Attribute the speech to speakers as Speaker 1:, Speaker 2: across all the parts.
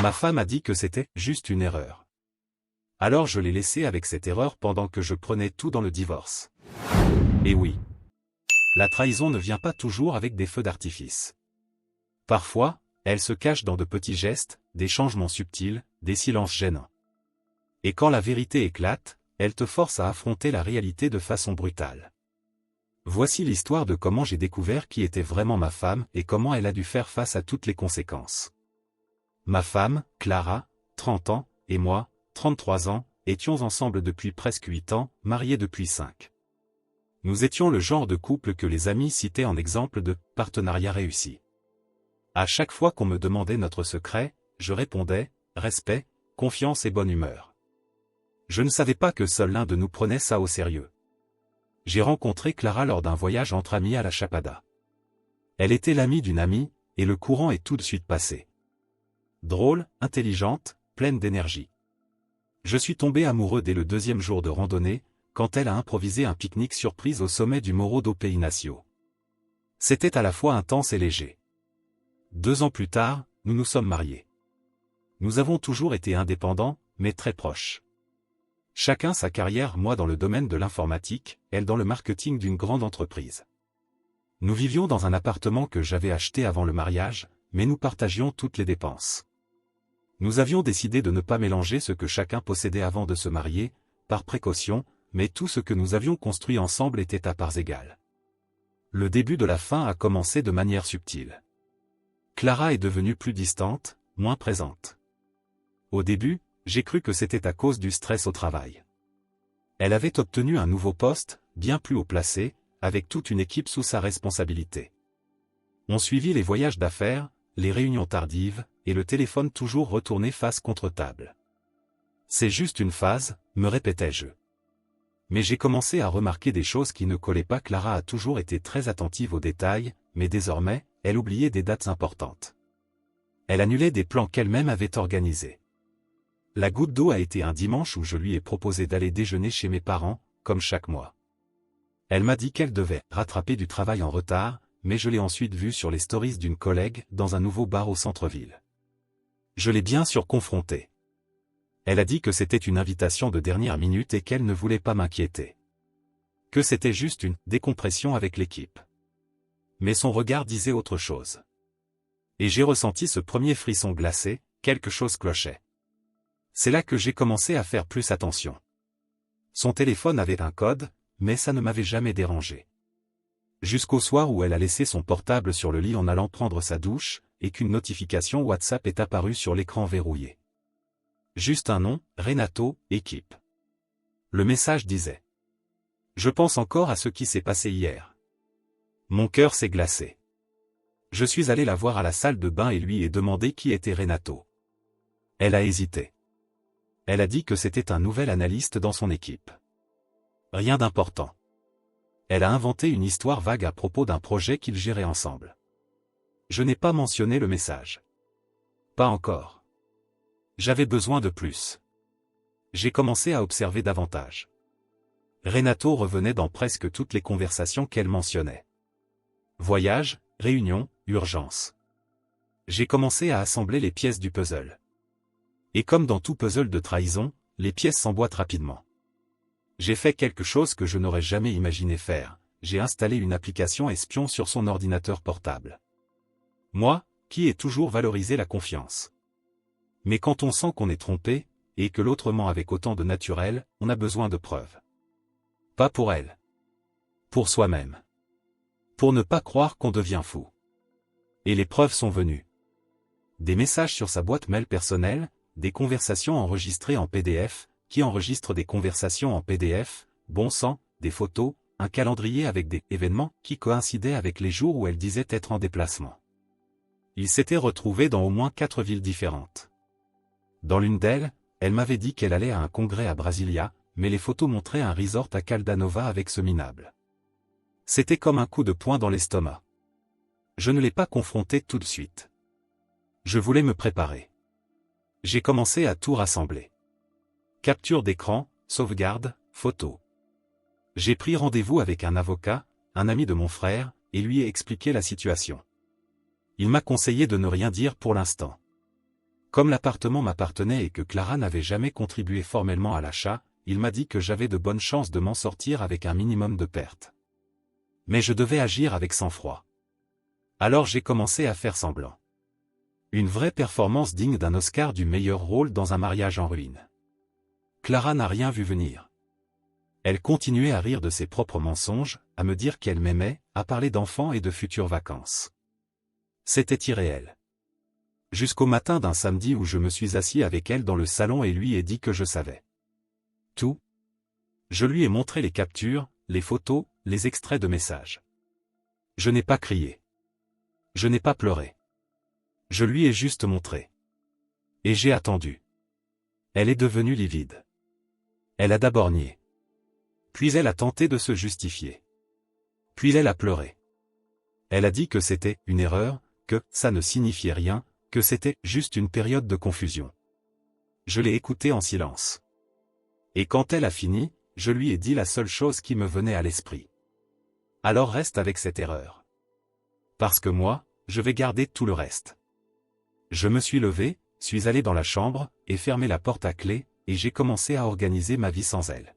Speaker 1: Ma femme a dit que c'était juste une erreur. Alors je l'ai laissée avec cette erreur pendant que je prenais tout dans le divorce. Et oui. La trahison ne vient pas toujours avec des feux d'artifice. Parfois, elle se cache dans de petits gestes, des changements subtils, des silences gênants. Et quand la vérité éclate, elle te force à affronter la réalité de façon brutale. Voici l'histoire de comment j'ai découvert qui était vraiment ma femme et comment elle a dû faire face à toutes les conséquences. Ma femme, Clara, 30 ans, et moi, 33 ans, étions ensemble depuis presque 8 ans, mariés depuis 5. Nous étions le genre de couple que les amis citaient en exemple de « partenariat réussi ». À chaque fois qu'on me demandait notre secret, je répondais « respect, confiance et bonne humeur ». Je ne savais pas que seul l'un de nous prenait ça au sérieux. J'ai rencontré Clara lors d'un voyage entre amis à la Chapada. Elle était l'amie d'une amie, et le courant est tout de suite passé. Drôle, intelligente, pleine d'énergie. Je suis tombé amoureux dès le 2e jour de randonnée, quand elle a improvisé un pique-nique surprise au sommet du Morro do Peinacio. C'était à la fois intense et léger. 2 ans plus tard, nous nous sommes mariés. Nous avons toujours été indépendants, mais très proches. Chacun sa carrière, moi dans le domaine de l'informatique, elle dans le marketing d'une grande entreprise. Nous vivions dans un appartement que j'avais acheté avant le mariage, mais nous partagions toutes les dépenses. Nous avions décidé de ne pas mélanger ce que chacun possédait avant de se marier, par précaution, mais tout ce que nous avions construit ensemble était à parts égales. Le début de la fin a commencé de manière subtile. Clara est devenue plus distante, moins présente. Au début, j'ai cru que c'était à cause du stress au travail. Elle avait obtenu un nouveau poste, bien plus haut placé, avec toute une équipe sous sa responsabilité. On suivit les voyages d'affaires, les réunions tardives, et le téléphone toujours retourné face contre table. C'est juste une phase, me répétais-je. Mais j'ai commencé à remarquer des choses qui ne collaient pas. Clara a toujours été très attentive aux détails, mais désormais, elle oubliait des dates importantes. Elle annulait des plans qu'elle-même avait organisés. La goutte d'eau a été un dimanche où je lui ai proposé d'aller déjeuner chez mes parents, comme chaque mois. Elle m'a dit qu'elle devait rattraper du travail en retard, mais je l'ai ensuite vue sur les stories d'une collègue dans un nouveau bar au centre-ville. Je l'ai bien sûr confrontée. Elle a dit que c'était une invitation de dernière minute et qu'elle ne voulait pas m'inquiéter. Que c'était juste une décompression avec l'équipe. Mais son regard disait autre chose. Et j'ai ressenti ce premier frisson glacé, quelque chose clochait. C'est là que j'ai commencé à faire plus attention. Son téléphone avait un code, mais ça ne m'avait jamais dérangé. Jusqu'au soir où elle a laissé son portable sur le lit en allant prendre sa douche, et qu'une notification WhatsApp est apparue sur l'écran verrouillé. Juste un nom, Renato, équipe. Le message disait: je pense encore à ce qui s'est passé hier. Mon cœur s'est glacé. Je suis allé la voir à la salle de bain et lui ai demandé qui était Renato. Elle a hésité. Elle a dit que c'était un nouvel analyste dans son équipe. Rien d'important. Elle a inventé une histoire vague à propos d'un projet qu'ils géraient ensemble. Je n'ai pas mentionné le message. Pas encore. J'avais besoin de plus. J'ai commencé à observer davantage. Renato revenait dans presque toutes les conversations qu'elle mentionnait. Voyage, réunion, urgence. J'ai commencé à assembler les pièces du puzzle. Et comme dans tout puzzle de trahison, les pièces s'emboîtent rapidement. J'ai fait quelque chose que je n'aurais jamais imaginé faire, j'ai installé une application espion sur son ordinateur portable. Moi, qui ai toujours valorisé la confiance. Mais quand on sent qu'on est trompé, et que l'autre ment avec autant de naturel, on a besoin de preuves. Pas pour elle. Pour soi-même. Pour ne pas croire qu'on devient fou. Et les preuves sont venues. Des messages sur sa boîte mail personnelle, des conversations enregistrées en PDF, qui enregistrent des conversations en PDF, bon sang, des photos, un calendrier avec des événements qui coïncidaient avec les jours où elle disait être en déplacement. Ils s'étaient retrouvés dans au moins 4 villes différentes. Dans l'une d'elles, elle m'avait dit qu'elle allait à un congrès à Brasilia, mais les photos montraient un resort à Caldanova avec ce minable. C'était comme un coup de poing dans l'estomac. Je ne l'ai pas confronté tout de suite. Je voulais me préparer. J'ai commencé à tout rassembler. Capture d'écran, sauvegarde, photo. J'ai pris rendez-vous avec un avocat, un ami de mon frère, et lui ai expliqué la situation. Il m'a conseillé de ne rien dire pour l'instant. Comme l'appartement m'appartenait et que Clara n'avait jamais contribué formellement à l'achat, il m'a dit que j'avais de bonnes chances de m'en sortir avec un minimum de pertes. Mais je devais agir avec sang-froid. Alors j'ai commencé à faire semblant. Une vraie performance digne d'un Oscar du meilleur rôle dans un mariage en ruine. Clara n'a rien vu venir. Elle continuait à rire de ses propres mensonges, à me dire qu'elle m'aimait, à parler d'enfants et de futures vacances. C'était irréel. Jusqu'au matin d'un samedi où je me suis assis avec elle dans le salon et lui ai dit que je savais tout. Je lui ai montré les captures, les photos, les extraits de messages. Je n'ai pas crié. Je n'ai pas pleuré. Je lui ai juste montré. Et j'ai attendu. Elle est devenue livide. Elle a d'abord nié. Puis elle a tenté de se justifier. Puis elle a pleuré. Elle a dit que c'était une erreur, que ça ne signifiait rien, que c'était juste une période de confusion. Je l'ai écoutée en silence. Et quand elle a fini, je lui ai dit la seule chose qui me venait à l'esprit. Alors reste avec cette erreur. Parce que moi, je vais garder tout le reste. Je me suis levé, suis allé dans la chambre, et fermé la porte à clé, et j'ai commencé à organiser ma vie sans elle.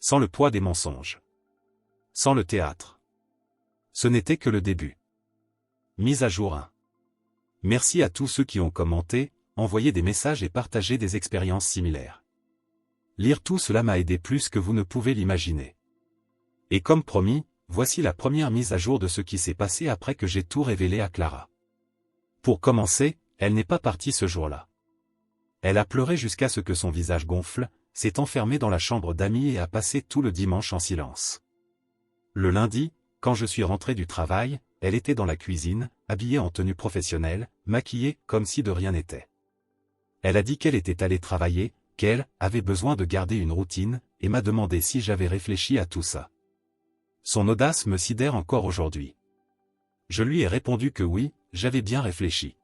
Speaker 1: Sans le poids des mensonges. Sans le théâtre. Ce n'était que le début. Mise à jour 1. Merci à tous ceux qui ont commenté, envoyé des messages et partagé des expériences similaires. Lire tout cela m'a aidé plus que vous ne pouvez l'imaginer. Et comme promis, voici la première mise à jour de ce qui s'est passé après que j'ai tout révélé à Clara. Pour commencer, elle n'est pas partie ce jour-là. Elle a pleuré jusqu'à ce que son visage gonfle, s'est enfermée dans la chambre d'amis et a passé tout le dimanche en silence. Le lundi, quand je suis rentré du travail, elle était dans la cuisine, habillée en tenue professionnelle, maquillée comme si de rien n'était. Elle a dit qu'elle était allée travailler, qu'elle avait besoin de garder une routine, et m'a demandé si j'avais réfléchi à tout ça. Son audace me sidère encore aujourd'hui. Je lui ai répondu que oui, j'avais bien réfléchi.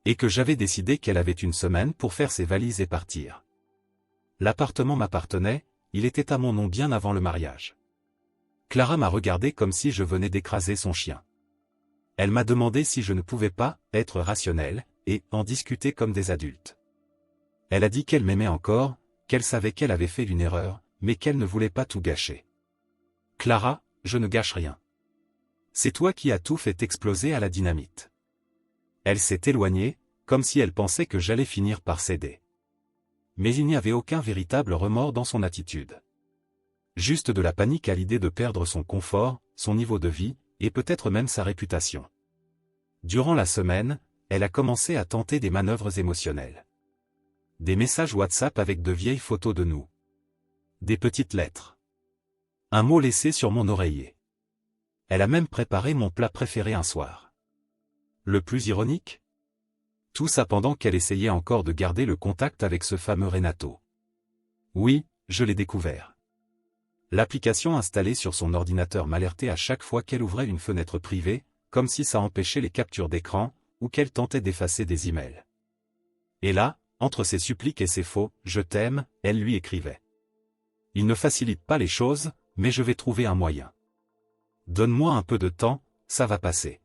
Speaker 1: Et que j'avais décidé qu'elle avait une semaine pour faire ses valises et partir. L'appartement m'appartenait, il était à mon nom bien avant le mariage. Clara m'a regardé comme si je venais d'écraser son chien. Elle m'a demandé si je ne pouvais pas être rationnel, et en discuter comme des adultes. Elle a dit qu'elle m'aimait encore, qu'elle savait qu'elle avait fait une erreur, mais qu'elle ne voulait pas tout gâcher. Clara, je ne gâche rien. C'est toi qui as tout fait exploser à la dynamite. Elle s'est éloignée, comme si elle pensait que j'allais finir par céder. Mais il n'y avait aucun véritable remords dans son attitude. Juste de la panique à l'idée de perdre son confort, son niveau de vie, et peut-être même sa réputation. Durant la semaine, elle a commencé à tenter des manœuvres émotionnelles. Des messages WhatsApp avec de vieilles photos de nous. Des petites lettres. Un mot laissé sur mon oreiller. Elle a même préparé mon plat préféré un soir. Le plus ironique? Tout ça pendant qu'elle essayait encore de garder le contact avec ce fameux Renato. Oui, je l'ai découvert. L'application installée sur son ordinateur m'alertait à chaque fois qu'elle ouvrait une fenêtre privée, comme si ça empêchait les captures d'écran, ou qu'elle tentait d'effacer des emails. Et là, entre ses suppliques et ses faux « je t'aime », elle lui écrivait. Il ne facilite pas les choses, mais je vais trouver un moyen. Donne-moi un peu de temps, ça va passer.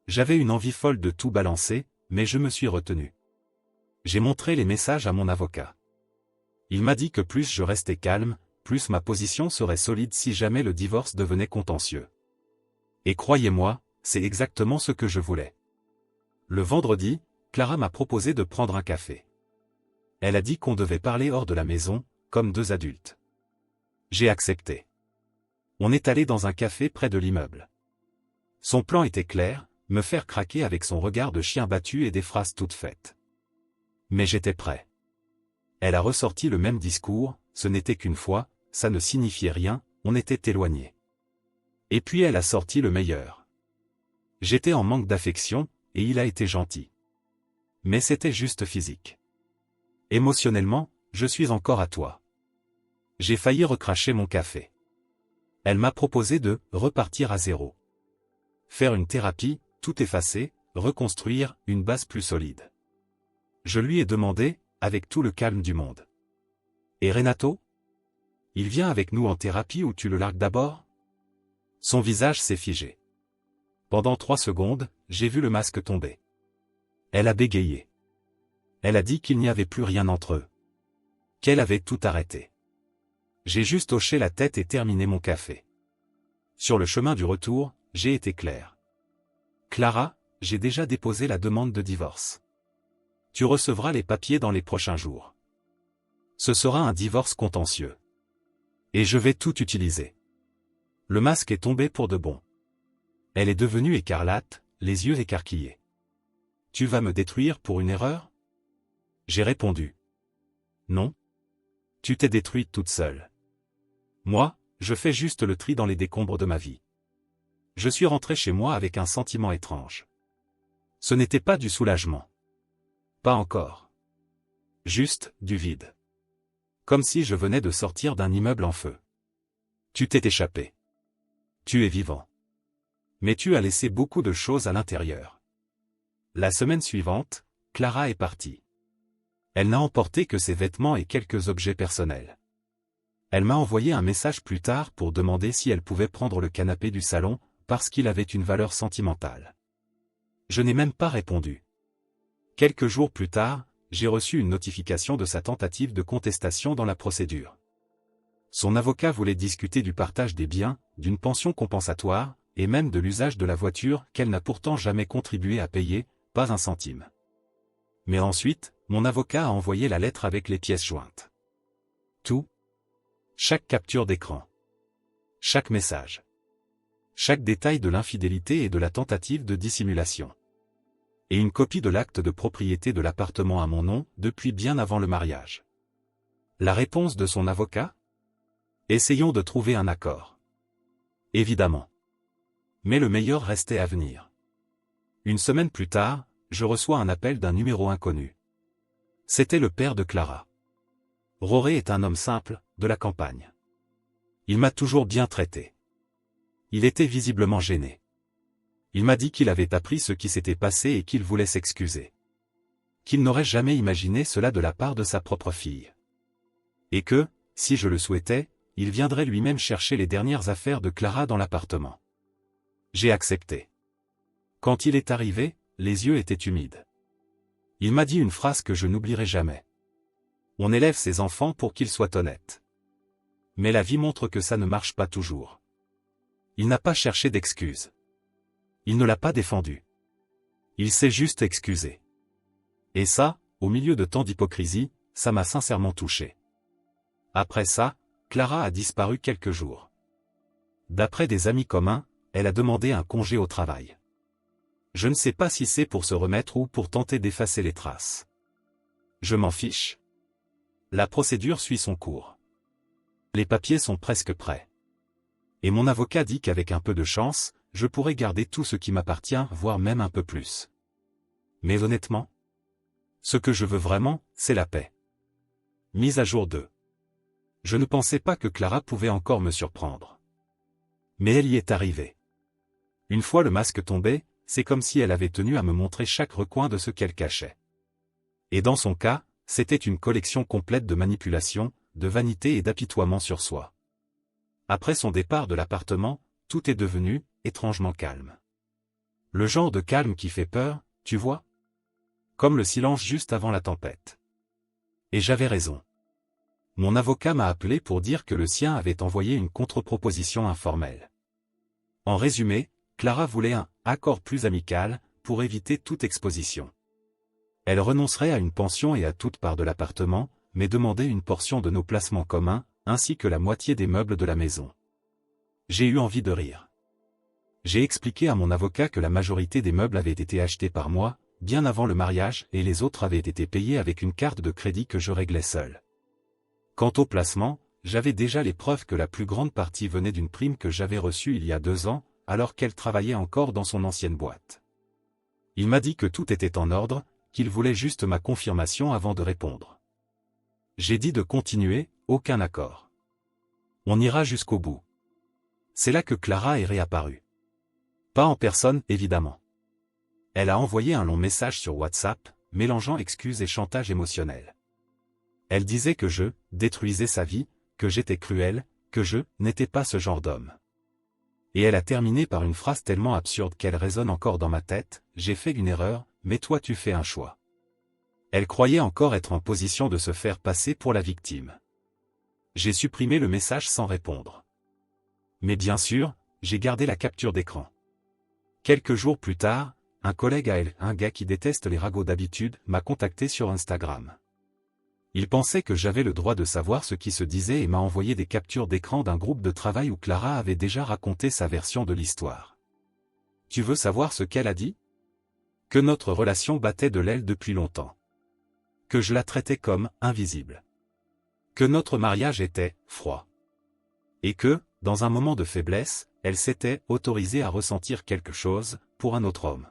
Speaker 1: J'avais une envie folle de tout balancer, mais je me suis retenu. J'ai montré les messages à mon avocat. Il m'a dit que plus je restais calme, plus ma position serait solide si jamais le divorce devenait contentieux. Et croyez-moi, c'est exactement ce que je voulais. Le vendredi, Clara m'a proposé de prendre un café. Elle a dit qu'on devait parler hors de la maison, comme deux adultes. J'ai accepté. On est allé dans un café près de l'immeuble. Son plan était clair, me faire craquer avec son regard de chien battu et des phrases toutes faites. Mais j'étais prêt. Elle a ressorti le même discours, ce n'était qu'une fois, ça ne signifiait rien, on était éloignés. Et puis elle a sorti le meilleur. J'étais en manque d'affection, et il a été gentil. Mais c'était juste physique. Émotionnellement, je suis encore à toi. J'ai failli recracher mon café. Elle m'a proposé de repartir à zéro. Faire une thérapie, tout effacer, reconstruire une base plus solide. Je lui ai demandé, avec tout le calme du monde. Et Renato? Il vient avec nous en thérapie ou tu le largues d'abord? Son visage s'est figé. Pendant 3 secondes, j'ai vu le masque tomber. Elle a bégayé. Elle a dit qu'il n'y avait plus rien entre eux. Qu'elle avait tout arrêté. J'ai juste hoché la tête et terminé mon café. Sur le chemin du retour, j'ai été clair. Clara, j'ai déjà déposé la demande de divorce. Tu recevras les papiers dans les prochains jours. Ce sera un divorce contentieux. Et je vais tout utiliser. Le masque est tombé pour de bon. Elle est devenue écarlate, les yeux écarquillés. Tu vas me détruire pour une erreur? J'ai répondu. Non. Tu t'es détruite toute seule. Moi, je fais juste le tri dans les décombres de ma vie. Je suis rentré chez moi avec un sentiment étrange. Ce n'était pas du soulagement. Pas encore. Juste, du vide. Comme si je venais de sortir d'un immeuble en feu. Tu t'es échappé. Tu es vivant. Mais tu as laissé beaucoup de choses à l'intérieur. La semaine suivante, Clara est partie. Elle n'a emporté que ses vêtements et quelques objets personnels. Elle m'a envoyé un message plus tard pour demander si elle pouvait prendre le canapé du salon, parce qu'il avait une valeur sentimentale. Je n'ai même pas répondu. Quelques jours plus tard, j'ai reçu une notification de sa tentative de contestation dans la procédure. Son avocat voulait discuter du partage des biens, d'une pension compensatoire, et même de l'usage de la voiture qu'elle n'a pourtant jamais contribué à payer, pas un centime. Mais ensuite, mon avocat a envoyé la lettre avec les pièces jointes. Tout. Chaque capture d'écran. Chaque message. Chaque détail de l'infidélité et de la tentative de dissimulation. Et une copie de l'acte de propriété de l'appartement à mon nom, depuis bien avant le mariage. La réponse de son avocat? Essayons de trouver un accord. Évidemment. Mais le meilleur restait à venir. Une semaine plus tard, je reçois un appel d'un numéro inconnu. C'était le père de Clara. Roré est un homme simple, de la campagne. Il m'a toujours bien traité. Il était visiblement gêné. Il m'a dit qu'il avait appris ce qui s'était passé et qu'il voulait s'excuser. Qu'il n'aurait jamais imaginé cela de la part de sa propre fille. Et que, si je le souhaitais, il viendrait lui-même chercher les dernières affaires de Clara dans l'appartement. J'ai accepté. Quand il est arrivé, les yeux étaient humides. Il m'a dit une phrase que je n'oublierai jamais. On élève ses enfants pour qu'ils soient honnêtes. Mais la vie montre que ça ne marche pas toujours. Il n'a pas cherché d'excuses. Il ne l'a pas défendu. Il s'est juste excusé. Et ça, au milieu de tant d'hypocrisie, ça m'a sincèrement touché. Après ça, Clara a disparu quelques jours. D'après des amis communs, elle a demandé un congé au travail. Je ne sais pas si c'est pour se remettre ou pour tenter d'effacer les traces. Je m'en fiche. La procédure suit son cours. Les papiers sont presque prêts. Et mon avocat dit qu'avec un peu de chance, je pourrais garder tout ce qui m'appartient, voire même un peu plus. Mais honnêtement, ce que je veux vraiment, c'est la paix. Mise à jour 2. Je ne pensais pas que Clara pouvait encore me surprendre. Mais elle y est arrivée. Une fois le masque tombé, c'est comme si elle avait tenu à me montrer chaque recoin de ce qu'elle cachait. Et dans son cas, c'était une collection complète de manipulation, de vanité et d'apitoiement sur soi. Après son départ de l'appartement, tout est devenu, étrangement calme. Le genre de calme qui fait peur, tu vois? Comme le silence juste avant la tempête. Et j'avais raison. Mon avocat m'a appelé pour dire que le sien avait envoyé une contre-proposition informelle. En résumé, Clara voulait un « accord plus amical » pour éviter toute exposition. Elle renoncerait à une pension et à toute part de l'appartement, mais demandait une portion de nos placements communs, ainsi que la moitié des meubles de la maison. J'ai eu envie de rire. J'ai expliqué à mon avocat que la majorité des meubles avaient été achetés par moi, bien avant le mariage, et les autres avaient été payés avec une carte de crédit que je réglais seul. Quant au placement, j'avais déjà les preuves que la plus grande partie venait d'une prime que j'avais reçue il y a 2 ans, alors qu'elle travaillait encore dans son ancienne boîte. Il m'a dit que tout était en ordre, qu'il voulait juste ma confirmation avant de répondre. J'ai dit de continuer, aucun accord. On ira jusqu'au bout. C'est là que Clara est réapparue. Pas en personne, évidemment. Elle a envoyé un long message sur WhatsApp, mélangeant excuses et chantage émotionnel. Elle disait que je détruisais sa vie, que j'étais cruel, que je n'étais pas ce genre d'homme. Et elle a terminé par une phrase tellement absurde qu'elle résonne encore dans ma tête, j'ai fait une erreur, mais toi tu fais un choix. Elle croyait encore être en position de se faire passer pour la victime. J'ai supprimé le message sans répondre. Mais bien sûr, j'ai gardé la capture d'écran. Quelques jours plus tard, un collègue à elle, un gars qui déteste les ragots d'habitude, m'a contacté sur Instagram. Il pensait que j'avais le droit de savoir ce qui se disait et m'a envoyé des captures d'écran d'un groupe de travail où Clara avait déjà raconté sa version de l'histoire. Tu veux savoir ce qu'elle a dit? Que notre relation battait de l'aile depuis longtemps. Que je la traitais comme invisible. Que notre mariage était froid. Et que, dans un moment de faiblesse, elle s'était autorisée à ressentir quelque chose pour un autre homme.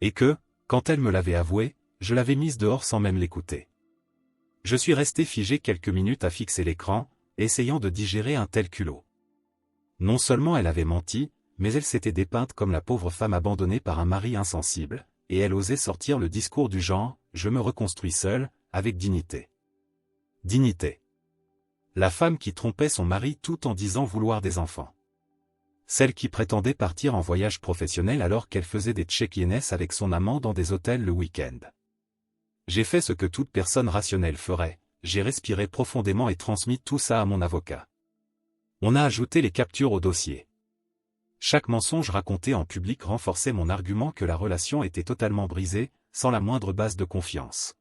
Speaker 1: Et que, quand elle me l'avait avoué, je l'avais mise dehors sans même l'écouter. Je suis resté figé quelques minutes à fixer l'écran, essayant de digérer un tel culot. Non seulement elle avait menti, mais elle s'était dépeinte comme la pauvre femme abandonnée par un mari insensible, et elle osait sortir le discours du genre « je me reconstruis seule », avec dignité. Dignité. La femme qui trompait son mari tout en disant vouloir des enfants. Celle qui prétendait partir en voyage professionnel alors qu'elle faisait des check-ins avec son amant dans des hôtels le week-end. J'ai fait ce que toute personne rationnelle ferait, j'ai respiré profondément et transmis tout ça à mon avocat. On a ajouté les captures au dossier. Chaque mensonge raconté en public renforçait mon argument que la relation était totalement brisée, sans la moindre base de confiance.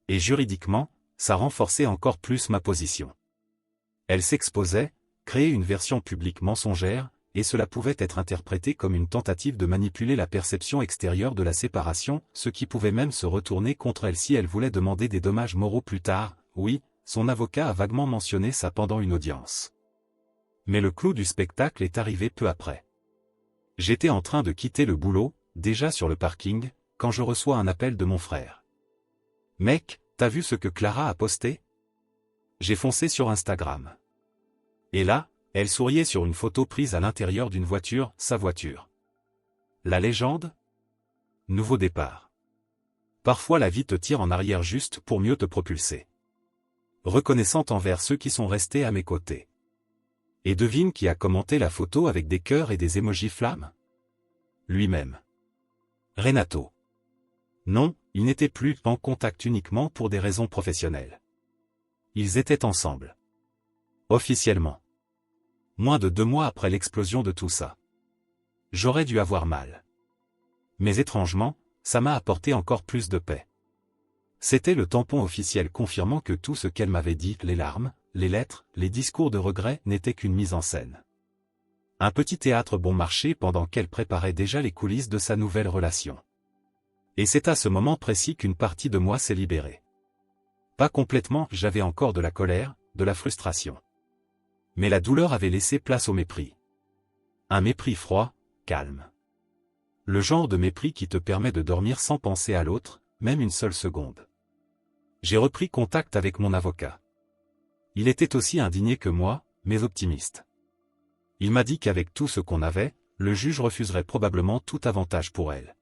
Speaker 1: Et juridiquement, ça renforçait encore plus ma position. Elle s'exposait, créait une version publique mensongère, et cela pouvait être interprété comme une tentative de manipuler la perception extérieure de la séparation, ce qui pouvait même se retourner contre elle si elle voulait demander des dommages moraux plus tard. Oui, son avocat a vaguement mentionné ça pendant une audience. Mais le clou du spectacle est arrivé peu après. J'étais en train de quitter le boulot, déjà sur le parking, quand je reçois un appel de mon frère. « Mec, t'as vu ce que Clara a posté ?» J'ai foncé sur Instagram. Et là, elle souriait sur une photo prise à l'intérieur d'une voiture, sa voiture. La légende? Nouveau départ. Parfois la vie te tire en arrière juste pour mieux te propulser. Reconnaissante envers ceux qui sont restés à mes côtés. Et devine qui a commenté la photo avec des cœurs et des émojis flammes? Lui-même. Renato. Non, ils n'étaient plus en contact uniquement pour des raisons professionnelles. Ils étaient ensemble. Officiellement. Moins de 2 mois après l'explosion de tout ça. J'aurais dû avoir mal. Mais étrangement, ça m'a apporté encore plus de paix. C'était le tampon officiel confirmant que tout ce qu'elle m'avait dit, les larmes, les lettres, les discours de regret n'étaient qu'une mise en scène. Un petit théâtre bon marché pendant qu'elle préparait déjà les coulisses de sa nouvelle relation. Et c'est à ce moment précis qu'une partie de moi s'est libérée. Pas complètement, j'avais encore de la colère, de la frustration. Mais la douleur avait laissé place au mépris. Un mépris froid, calme. Le genre de mépris qui te permet de dormir sans penser à l'autre, même une seule seconde. J'ai repris contact avec mon avocat. Il était aussi indigné que moi, mais optimiste. Il m'a dit qu'avec tout ce qu'on avait, le juge refuserait probablement tout avantage pour elle.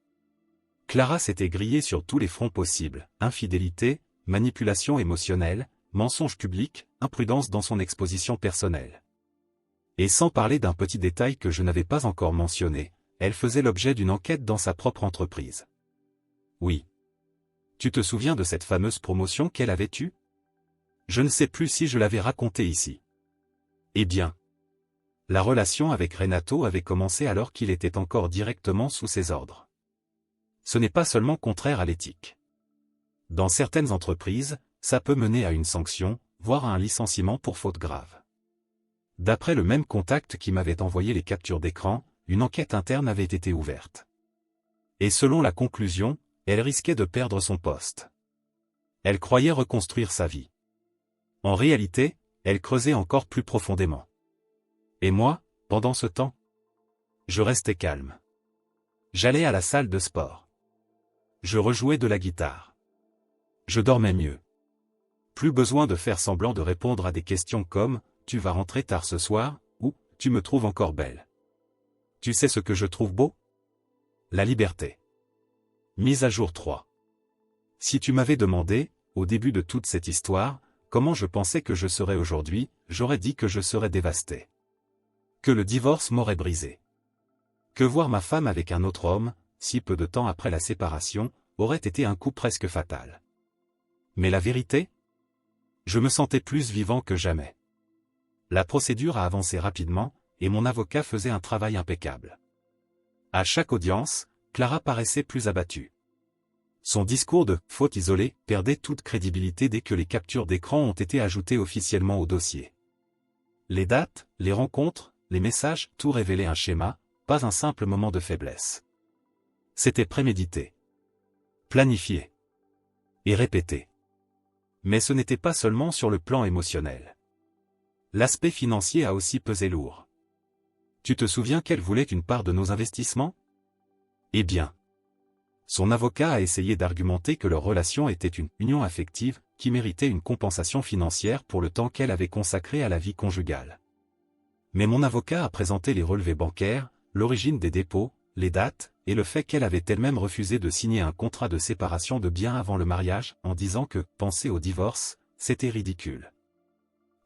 Speaker 1: Clara s'était grillée sur tous les fronts possibles, infidélité, manipulation émotionnelle, mensonge public, imprudence dans son exposition personnelle. Et sans parler d'un petit détail que je n'avais pas encore mentionné, elle faisait l'objet d'une enquête dans sa propre entreprise. Oui. Tu te souviens de cette fameuse promotion qu'elle avait eue? Je ne sais plus si je l'avais raconté ici. Eh bien. La relation avec Renato avait commencé alors qu'il était encore directement sous ses ordres. Ce n'est pas seulement contraire à l'éthique. Dans certaines entreprises, ça peut mener à une sanction, voire à un licenciement pour faute grave. D'après le même contact qui m'avait envoyé les captures d'écran, une enquête interne avait été ouverte. Et selon la conclusion, elle risquait de perdre son poste. Elle croyait reconstruire sa vie. En réalité, elle creusait encore plus profondément. Et moi, pendant ce temps, je restais calme. J'allais à la salle de sport. Je rejouais de la guitare. Je dormais mieux. Plus besoin de faire semblant de répondre à des questions comme « Tu vas rentrer tard ce soir » ou « Tu me trouves encore belle ». Tu sais ce que je trouve beau? La liberté. Mise à jour 3. Si tu m'avais demandé, au début de toute cette histoire, comment je pensais que je serais aujourd'hui, j'aurais dit que je serais dévasté. Que le divorce m'aurait brisé. Que voir ma femme avec un autre homme, si peu de temps après la séparation, aurait été un coup presque fatal. Mais la vérité? Je me sentais plus vivant que jamais. La procédure a avancé rapidement, et mon avocat faisait un travail impeccable. À chaque audience, Clara paraissait plus abattue. Son discours de « faute isolée » perdait toute crédibilité dès que les captures d'écran ont été ajoutées officiellement au dossier. Les dates, les rencontres, les messages, tout révélait un schéma, pas un simple moment de faiblesse. C'était prémédité, planifié et répété. Mais ce n'était pas seulement sur le plan émotionnel. L'aspect financier a aussi pesé lourd. Tu te souviens qu'elle voulait une part de nos investissements? Eh bien, son avocat a essayé d'argumenter que leur relation était une union affective qui méritait une compensation financière pour le temps qu'elle avait consacré à la vie conjugale. Mais mon avocat a présenté les relevés bancaires, l'origine des dépôts, les dates, et le fait qu'elle avait elle-même refusé de signer un contrat de séparation de biens avant le mariage, en disant que penser au divorce, c'était ridicule.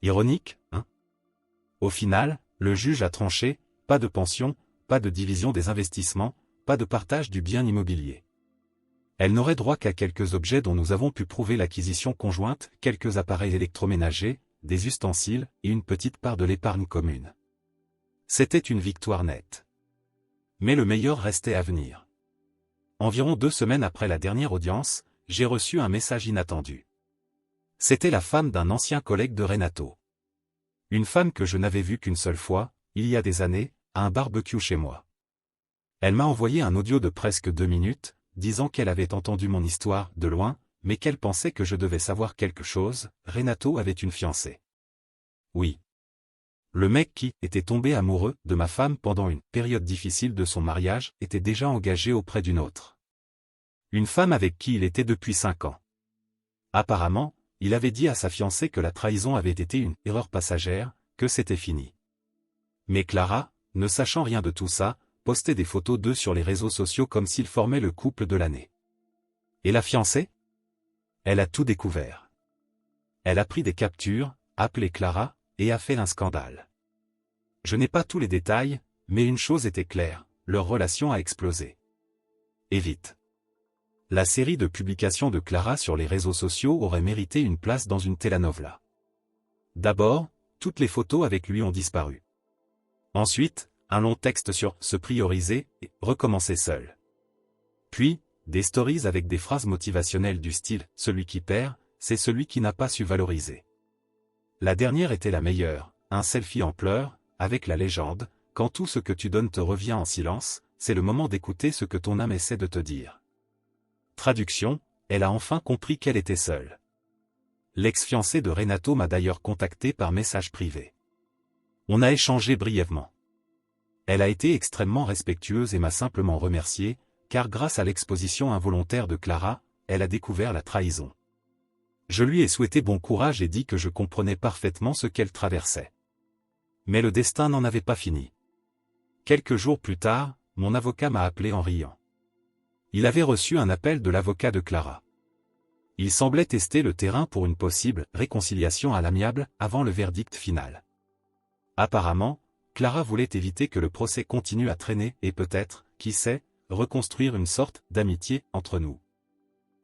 Speaker 1: Ironique, hein? Au final, le juge a tranché, pas de pension, pas de division des investissements, pas de partage du bien immobilier. Elle n'aurait droit qu'à quelques objets dont nous avons pu prouver l'acquisition conjointe, quelques appareils électroménagers, des ustensiles et une petite part de l'épargne commune. C'était une victoire nette. Mais le meilleur restait à venir. Environ 2 semaines après la dernière audience, j'ai reçu un message inattendu. C'était la femme d'un ancien collègue de Renato. Une femme que je n'avais vue qu'une seule fois, il y a des années, à un barbecue chez moi. Elle m'a envoyé un audio de presque 2 minutes, disant qu'elle avait entendu mon histoire de loin, mais qu'elle pensait que je devais savoir quelque chose. Renato avait une fiancée. Oui. Le mec qui était tombé amoureux de ma femme pendant une période difficile de son mariage était déjà engagé auprès d'une autre. Une femme avec qui il était depuis 5 ans. Apparemment, il avait dit à sa fiancée que la trahison avait été une erreur passagère, que c'était fini. Mais Clara, ne sachant rien de tout ça, postait des photos d'eux sur les réseaux sociaux comme s'ils formaient le couple de l'année. Et la fiancée? Elle a tout découvert. Elle a pris des captures, appelé Clara, et a fait un scandale. Je n'ai pas tous les détails, mais une chose était claire, leur relation a explosé. Et vite. La série de publications de Clara sur les réseaux sociaux aurait mérité une place dans une telenovela. D'abord, toutes les photos avec lui ont disparu. Ensuite, un long texte sur « se prioriser » et « recommencer seul ». Puis, des stories avec des phrases motivationnelles du style « celui qui perd, c'est celui qui n'a pas su valoriser ». La dernière était la meilleure, un selfie en pleurs, avec la légende « quand tout ce que tu donnes te revient en silence, c'est le moment d'écouter ce que ton âme essaie de te dire ». Traduction, elle a enfin compris qu'elle était seule. L'ex-fiancé de Renato m'a d'ailleurs contacté par message privé. On a échangé brièvement. Elle a été extrêmement respectueuse et m'a simplement remercié, car grâce à l'exposition involontaire de Clara, elle a découvert la trahison. Je lui ai souhaité bon courage et dit que je comprenais parfaitement ce qu'elle traversait. Mais le destin n'en avait pas fini. Quelques jours plus tard, mon avocat m'a appelé en riant. Il avait reçu un appel de l'avocat de Clara. Il semblait tester le terrain pour une possible réconciliation à l'amiable avant le verdict final. Apparemment, Clara voulait éviter que le procès continue à traîner et peut-être, qui sait, reconstruire une sorte d'amitié entre nous.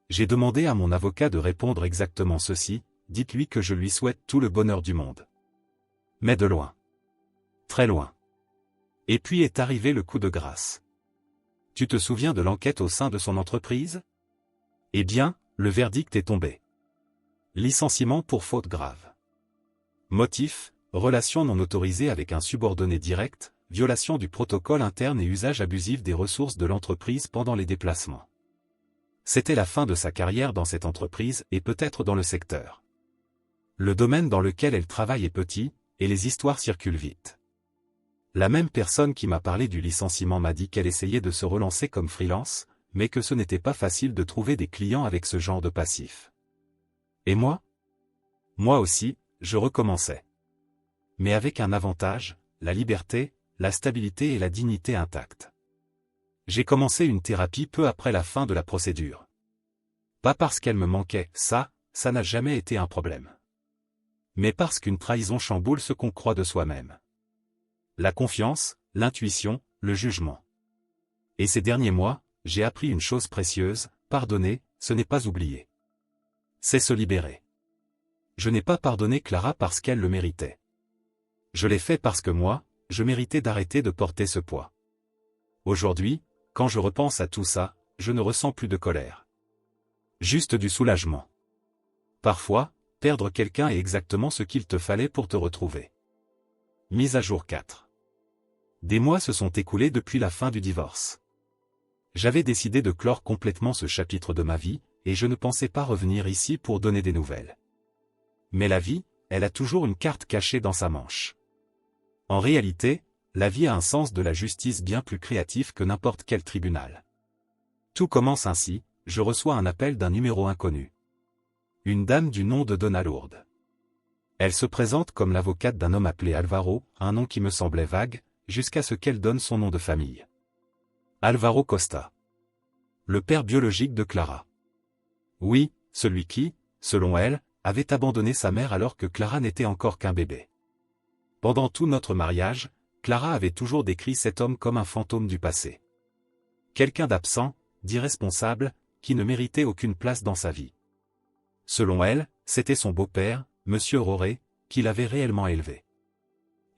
Speaker 1: J'ai demandé à mon avocat de répondre exactement ceci, dites-lui que je lui souhaite tout le bonheur du monde. Mais de loin. Très loin. Et puis est arrivé le coup de grâce. Tu te souviens de l'enquête au sein de son entreprise? Eh bien, le verdict est tombé. Licenciement pour faute grave. Motif, relation non autorisée avec un subordonné direct, violation du protocole interne et usage abusif des ressources de l'entreprise pendant les déplacements. C'était la fin de sa carrière dans cette entreprise et peut-être dans le secteur. Le domaine dans lequel elle travaille est petit, et les histoires circulent vite. La même personne qui m'a parlé du licenciement m'a dit qu'elle essayait de se relancer comme freelance, mais que ce n'était pas facile de trouver des clients avec ce genre de passif. Et moi? Moi aussi, je recommençais. Mais avec un avantage, la liberté, la stabilité et la dignité intactes. J'ai commencé une thérapie peu après la fin de la procédure. Pas parce qu'elle me manquait, ça n'a jamais été un problème. Mais parce qu'une trahison chamboule ce qu'on croit de soi-même. La confiance, l'intuition, le jugement. Et ces derniers mois, j'ai appris une chose précieuse, pardonner, ce n'est pas oublier. C'est se libérer. Je n'ai pas pardonné Clara parce qu'elle le méritait. Je l'ai fait parce que moi, je méritais d'arrêter de porter ce poids. Aujourd'hui, quand je repense à tout ça, je ne ressens plus de colère. Juste du soulagement. Parfois, perdre quelqu'un est exactement ce qu'il te fallait pour te retrouver. Mise à jour 4. Des mois se sont écoulés depuis la fin du divorce. J'avais décidé de clore complètement ce chapitre de ma vie, et je ne pensais pas revenir ici pour donner des nouvelles. Mais la vie, elle a toujours une carte cachée dans sa manche. En réalité, la vie a un sens de la justice bien plus créatif que n'importe quel tribunal. Tout commence ainsi, je reçois un appel d'un numéro inconnu. Une dame du nom de Donna Lourdes. Elle se présente comme l'avocate d'un homme appelé Alvaro, un nom qui me semblait vague, jusqu'à ce qu'elle donne son nom de famille. Alvaro Costa. Le père biologique de Clara. Oui, celui qui, selon elle, avait abandonné sa mère alors que Clara n'était encore qu'un bébé. Pendant tout notre mariage, Clara avait toujours décrit cet homme comme un fantôme du passé. Quelqu'un d'absent, d'irresponsable, qui ne méritait aucune place dans sa vie. Selon elle, c'était son beau-père, Monsieur Roré, qui l'avait réellement élevé.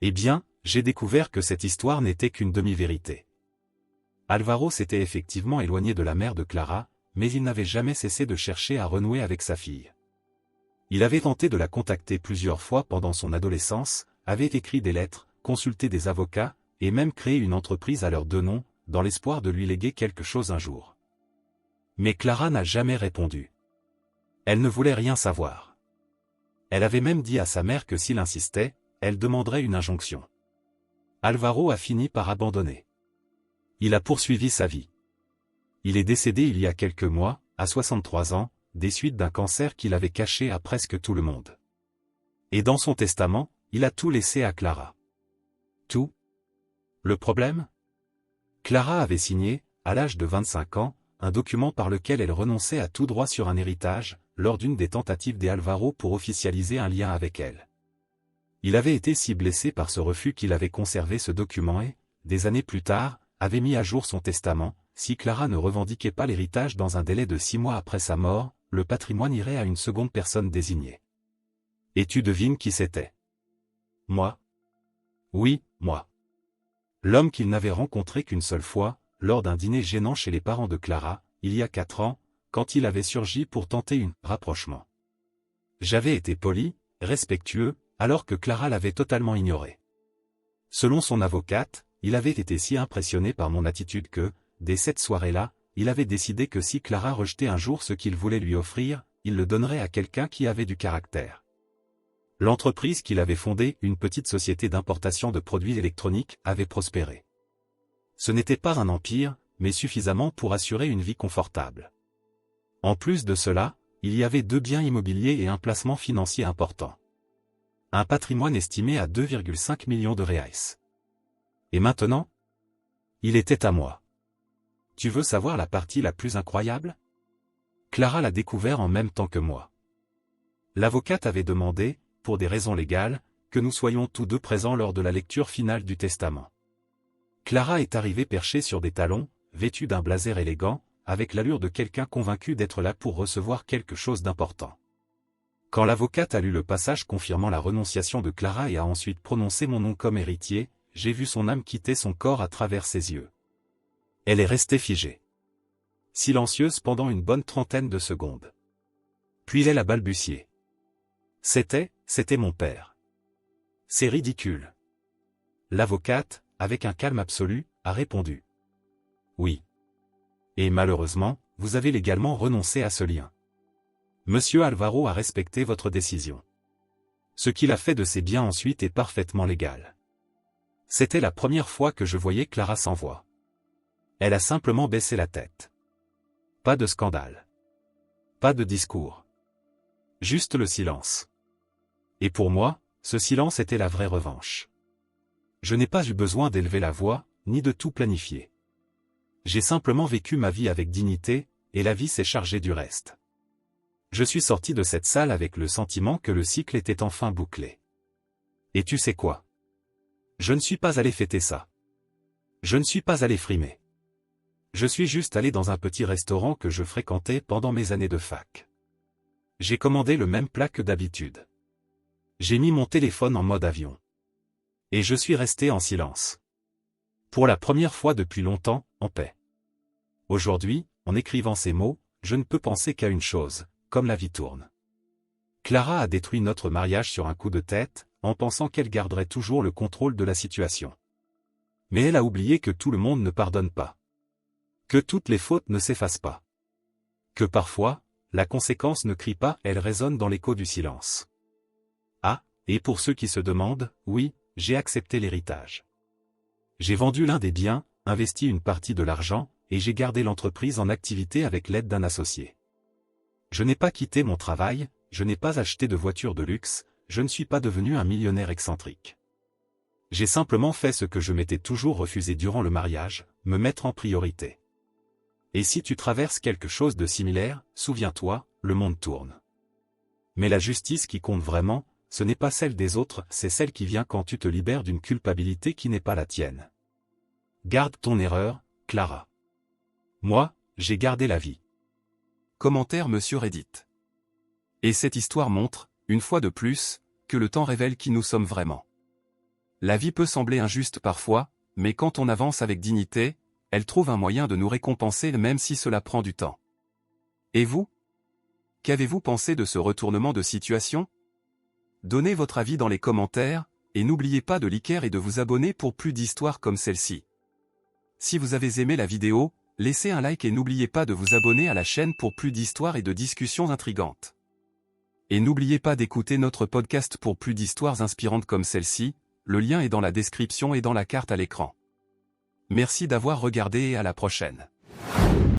Speaker 1: Eh bien, j'ai découvert que cette histoire n'était qu'une demi-vérité. Alvaro s'était effectivement éloigné de la mère de Clara, mais il n'avait jamais cessé de chercher à renouer avec sa fille. Il avait tenté de la contacter plusieurs fois pendant son adolescence, avait écrit des lettres, consulté des avocats, et même créé une entreprise à leurs deux noms, dans l'espoir de lui léguer quelque chose un jour. Mais Clara n'a jamais répondu. Elle ne voulait rien savoir. Elle avait même dit à sa mère que s'il insistait, elle demanderait une injonction. Alvaro a fini par abandonner. Il a poursuivi sa vie. Il est décédé il y a quelques mois, à 63 ans, des suites d'un cancer qu'il avait caché à presque tout le monde. Et dans son testament, il a tout laissé à Clara. Tout. Le problème ? Clara avait signé, à l'âge de 25 ans, un document par lequel elle renonçait à tout droit sur un héritage, lors d'une des tentatives d'Alvaro pour officialiser un lien avec elle. Il avait été si blessé par ce refus qu'il avait conservé ce document et, des années plus tard, avait mis à jour son testament. Si Clara ne revendiquait pas l'héritage dans un délai de 6 mois après sa mort, le patrimoine irait à une seconde personne désignée. Et tu devines qui c'était ? Moi ? Oui, moi. L'homme qu'il n'avait rencontré qu'une seule fois, lors d'un dîner gênant chez les parents de Clara, il y a 4 ans, quand il avait surgi pour tenter un rapprochement. J'avais été poli, respectueux, alors que Clara l'avait totalement ignoré. Selon son avocate, il avait été si impressionné par mon attitude que, dès cette soirée-là, il avait décidé que si Clara rejetait un jour ce qu'il voulait lui offrir, il le donnerait à quelqu'un qui avait du caractère. L'entreprise qu'il avait fondée, une petite société d'importation de produits électroniques, avait prospéré. Ce n'était pas un empire, mais suffisamment pour assurer une vie confortable. En plus de cela, il y avait 2 biens immobiliers et un placement financier important. Un patrimoine estimé à 2,5 millions de reais. Et maintenant ? Il était à moi. Tu veux savoir la partie la plus incroyable ? Clara l'a découvert en même temps que moi. L'avocate avait demandé, pour des raisons légales, que nous soyons tous deux présents lors de la lecture finale du testament. Clara est arrivée perchée sur des talons, vêtue d'un blazer élégant, avec l'allure de quelqu'un convaincu d'être là pour recevoir quelque chose d'important. Quand l'avocate a lu le passage confirmant la renonciation de Clara et a ensuite prononcé mon nom comme héritier, j'ai vu son âme quitter son corps à travers ses yeux. Elle est restée figée. Silencieuse pendant une bonne trentaine de secondes. Puis elle a balbutié. C'était mon père. C'est ridicule. L'avocate, avec un calme absolu, a répondu. Oui. Et malheureusement, vous avez légalement renoncé à ce lien. Monsieur Alvaro a respecté votre décision. Ce qu'il a fait de ses biens ensuite est parfaitement légal. C'était la première fois que je voyais Clara sans voix. Elle a simplement baissé la tête. Pas de scandale. Pas de discours. Juste le silence. Et pour moi, ce silence était la vraie revanche. Je n'ai pas eu besoin d'élever la voix, ni de tout planifier. J'ai simplement vécu ma vie avec dignité, et la vie s'est chargée du reste. Je suis sorti de cette salle avec le sentiment que le cycle était enfin bouclé. Et tu sais quoi ? Je ne suis pas allé fêter ça. Je ne suis pas allé frimer. Je suis juste allé dans un petit restaurant que je fréquentais pendant mes années de fac. J'ai commandé le même plat que d'habitude. J'ai mis mon téléphone en mode avion. Et je suis resté en silence. Pour la première fois depuis longtemps, en paix. Aujourd'hui, en écrivant ces mots, je ne peux penser qu'à une chose, comme la vie tourne. Clara a détruit notre mariage sur un coup de tête, en pensant qu'elle garderait toujours le contrôle de la situation. Mais elle a oublié que tout le monde ne pardonne pas. Que toutes les fautes ne s'effacent pas. Que parfois, la conséquence ne crie pas, elle résonne dans l'écho du silence. Ah, et pour ceux qui se demandent, oui, j'ai accepté l'héritage. J'ai vendu l'un des biens, investi une partie de l'argent, et j'ai gardé l'entreprise en activité avec l'aide d'un associé. Je n'ai pas quitté mon travail, je n'ai pas acheté de voiture de luxe, je ne suis pas devenu un millionnaire excentrique. J'ai simplement fait ce que je m'étais toujours refusé durant le mariage, me mettre en priorité. Et si tu traverses quelque chose de similaire, souviens-toi, le monde tourne. Mais la justice qui compte vraiment, ce n'est pas celle des autres, c'est celle qui vient quand tu te libères d'une culpabilité qui n'est pas la tienne. Garde ton erreur, Clara. Moi, j'ai gardé la vie.
Speaker 2: Commentaire Monsieur Reddit. Et cette histoire montre, une fois de plus, que le temps révèle qui nous sommes vraiment. La vie peut sembler injuste parfois, mais quand on avance avec dignité, elle trouve un moyen de nous récompenser même si cela prend du temps. Et vous? Qu'avez-vous pensé de ce retournement de situation? Donnez votre avis dans les commentaires, et n'oubliez pas de liker et de vous abonner pour plus d'histoires comme celle-ci. Si vous avez aimé la vidéo, laissez un like et n'oubliez pas de vous abonner à la chaîne pour plus d'histoires et de discussions intrigantes. Et n'oubliez pas d'écouter notre podcast pour plus d'histoires inspirantes comme celle-ci, le lien est dans la description et dans la carte à l'écran. Merci d'avoir regardé et à la prochaine.